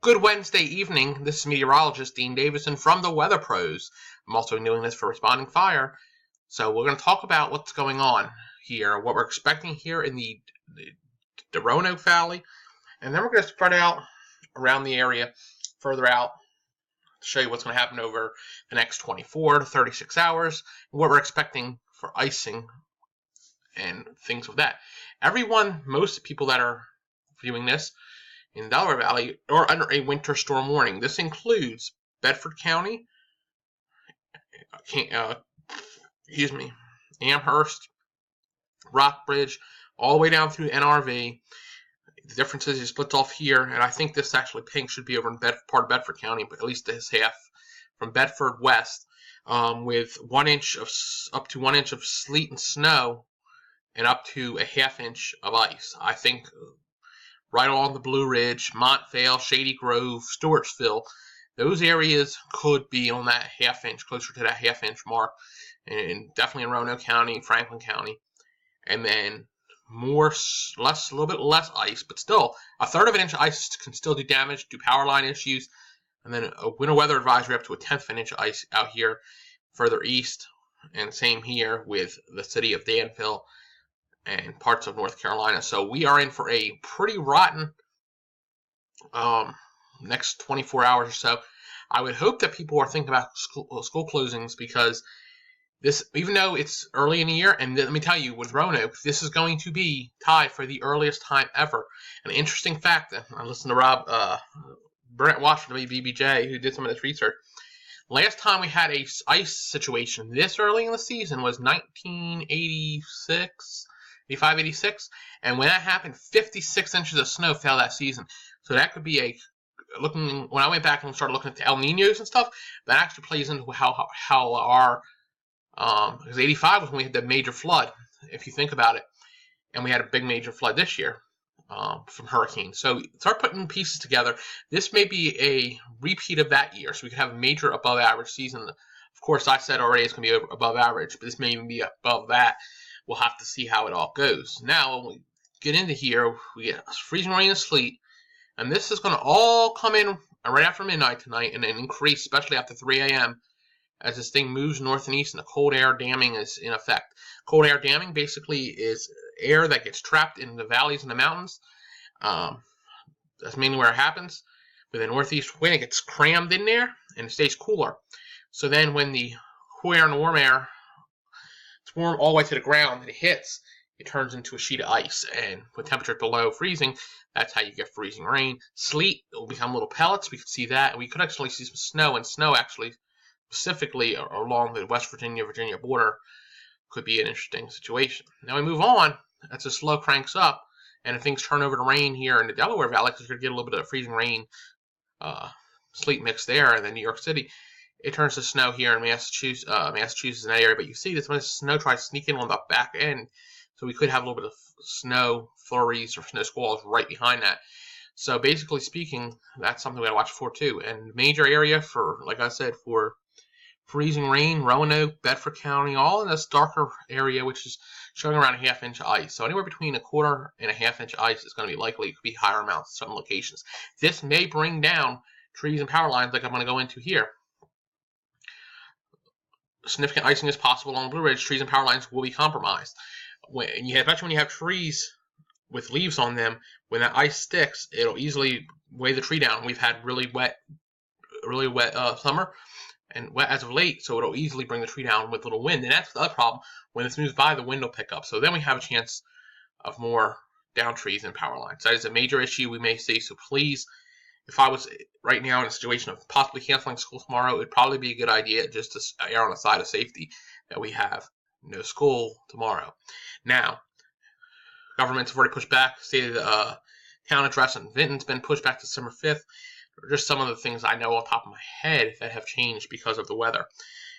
Good Wednesday evening. This is meteorologist Dean Davison from the Weather Pros. I'm also doing this for Responding Fire. So we're going to talk about what's going on here, what we're expecting here in the Roanoke Valley, and then we're going to spread out around the area further out to show you what's going to happen over the next 24 to 36 hours, and what we're expecting for icing and things of that. Most people that are viewing this in Delaware Valley are under a winter storm warning. This includes Bedford County, Amherst, Rockbridge, all the way down through NRV. The difference is it splits off here, and I think this actually pink should be over in part of Bedford County, but at least this half from Bedford west, with up to 1 inch of sleet and snow, and up to a ½ inch of ice. I think right along the Blue Ridge, Montvale, Shady Grove, Stewartsville, those areas could be on that ½ inch, closer to that ½ inch mark, and definitely in Roanoke County, Franklin County, and then a little bit less ice, but still a third of an inch of ice can still do damage, do power line issues, and then a winter weather advisory up to a 1/10 of an inch of ice out here further east, and same here with the city of Danville and parts of North Carolina. So we are in for a pretty rotten next 24 hours or so. I would hope that people are thinking about school closings, because this, even though it's early in the year, and let me tell you, with Roanoke, this is going to be tied for the earliest time ever. An interesting fact, I listened to Brent Watch from WBBJ, who did some of this research. Last time we had a ice situation this early in the season was 1986, 85, 86, and when that happened, 56 inches of snow fell that season. So that could be when I went back and started looking at the El Niños and stuff, that actually plays into how our, because 85 was when we had the major flood, if you think about it, and we had a big major flood this year from hurricanes. So start putting pieces together. This may be a repeat of that year, so we could have a major above average season. Of course, I said already it's going to be above average, but this may even be above that. We'll have to see how it all goes. Now, when we get into here, we get freezing rain and sleet, and this is going to all come in right after midnight tonight, and then increase, especially after 3 a.m., as this thing moves north and east, and the cold air damming is in effect. Cold air damming basically is air that gets trapped in the valleys and the mountains. That's mainly where it happens. With the northeast wind, it gets crammed in there, and it stays cooler. So then when the cool air and the warm air, it's warm all the way to the ground, and it hits, it turns into a sheet of ice. And with temperature below freezing, that's how you get freezing rain. Sleet, it will become little pellets. We could see that. We could actually see some snow, and snow actually, specifically along the West Virginia border, could be an interesting situation. Now we move on as the slow cranks up, and if things turn over to rain here in the Delaware Valley, because you're going to get a little bit of freezing rain, sleet mix there, and then New York City, it turns to snow here in Massachusetts in that area. But you see this when the snow tries to sneak in on the back end, so we could have a little bit of snow flurries or snow squalls right behind that. So basically speaking, that's something we got to watch for too. And major area for, like I said, for freezing rain, Roanoke, Bedford County, all in this darker area, which is showing around a ½ inch of ice. So anywhere between 1/4 and a ½ inch of ice is going to be likely. It could be higher amounts in some locations. This may bring down trees and power lines, like I'm going to go into here. Significant icing is possible along Blue Ridge. Trees and power lines will be compromised. Especially when you have trees with leaves on them, when that ice sticks, it'll easily weigh the tree down. We've had really wet summer, and wet as of late, so it'll easily bring the tree down with little wind. And that's the other problem. When this moves by, the wind will pick up. So then we have a chance of more down trees and power lines. That is a major issue we may see. So please, if I was right now in a situation of possibly canceling school tomorrow, it would probably be a good idea just to err on the side of safety that we have no school tomorrow. Now, governments have already pushed back. State of the town address in Vinton's been pushed back to December 5th. Just some of the things I know off the top of my head that have changed because of the weather.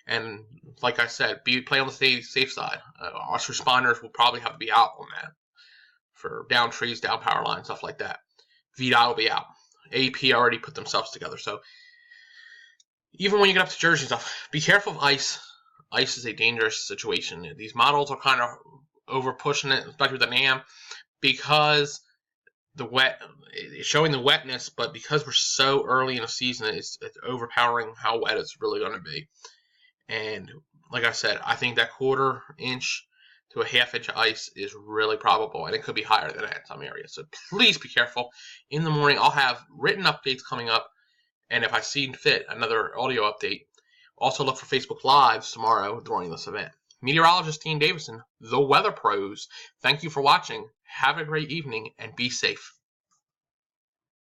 And like I said, play on the safe side. Us responders will probably have to be out on that for down trees, down power lines, stuff like that. VDOT will be out. AP already put themselves together. So even when you get up to Jersey and stuff, be careful of ice. Ice is a dangerous situation. These models are kind of over pushing it, especially with the NAM, because it's showing the wetness, but because we're so early in the season, it's overpowering how wet it's really going to be. And like I said, I think that 1/4 inch to a 1/2 inch of ice is really probable, and it could be higher than that in some areas. So please be careful. In the morning, I'll have written updates coming up, and if I see fit, another audio update. Also look for Facebook Lives tomorrow during this event. Meteorologist Dean Davison, the Weather Pros, thank you for watching. Have a great evening, and be safe.